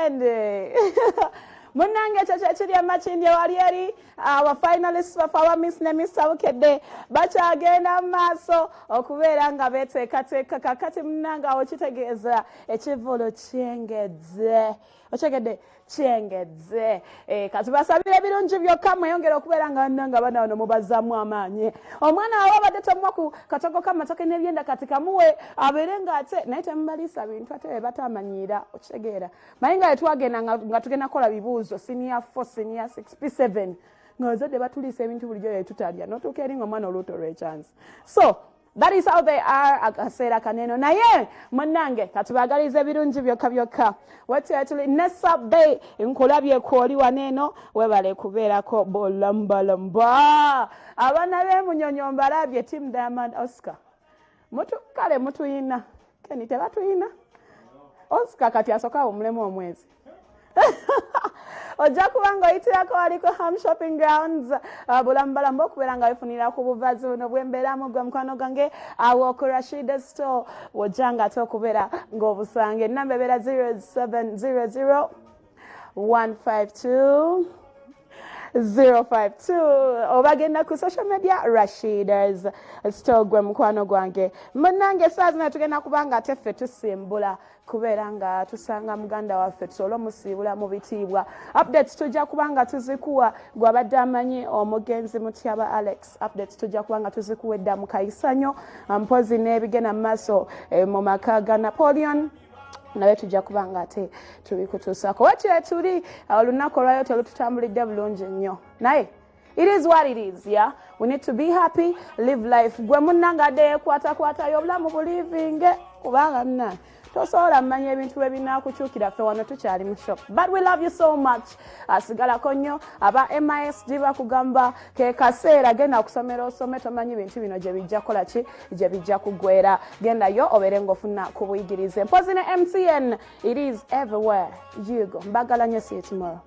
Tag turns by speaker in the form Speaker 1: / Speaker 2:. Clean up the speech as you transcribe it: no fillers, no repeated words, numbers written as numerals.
Speaker 1: weekend. Munange chacha chiri amachindi walieri our finalists of our Miss ne Mr. Ukedde bakyagenda maaso okubeera nga beteekateeka kakati munanga okitegeeza ekivolo kyengedde okyegedde kyengedde kati basabire ebirungi byokka mweyongera okubeera nga nanga bana wano mubazaamu amaanyi omwana wawe abadde tomwa ku katoko k'amatoke n'ebyenda kati kamuwe abeere ng'ate naye temubaliisa bintu ate batamanyiira okitegeera naye nga twagenda nga tugenda kukola bibuuzo senior 4 senior 6 P7 ng'abazadde batuliisa ebintu bulijjo yetutalya notuuka eri ng'omwana oluuto lw'echance so that is how they are akaseera kaneno naye munnange katubagaliza ebirungi byokka wetuyatuli nesabbe nkulabye kwoli waneeno webale kubeerako bolambalamba abaana b'emunyonyo mbalabye team Diamond Oscar kale mutuyina keni tebatuyina Oscar kati asooka omulemu omwezi ojja kubanga oyitirako waliko Ham Shopping Grounds bulambalamba okubeera nga wefunira ku buvaazi buno bwembeeramu gwe mukwano gange awo ku Rashida Store wojja nga ate okubeera ng'obusanga ennamba ebeera 0700 152 052 obagenda ku social media Rashida's Store gwe mukwano gwange munnange saa zino tugenda kubanga ate ffe tusimbula kubeera nga tusanga muganda waffe tusobola omusiibula mu bitiibwa updates tujja kubanga tuzikuwa gwabadde amanyi omugenzi Mutyaba Alex updates tujja kubanga tuzikuwa edda mu kayisanyo mpozi n'ebigenda mu maaso mu maka ga Napoleon nawe tujja kubanga ate tubikutuusako wetule tuli olunaku olwayo telututambulidde bulungi nnyo naye it is what it is, yeah? We need to be happy, live life. Gwe munnanga de kwata y'obulamu bulivinge kubanga nna tosobola mmanya ebintu ebinaakukyukira ffe wano tukyali mu shop. But we love you so much. Asigalako nnyo aba MISD bakugamba ke kaseera genda okusomera osome tomanyi bintu bino gye bijja kukola ki gye bijja kugwera genda yo obeere ng'ofuna ku buyigirize mpozi ne MTN it is everywhere you go mbagala nnyo see you tomorrow.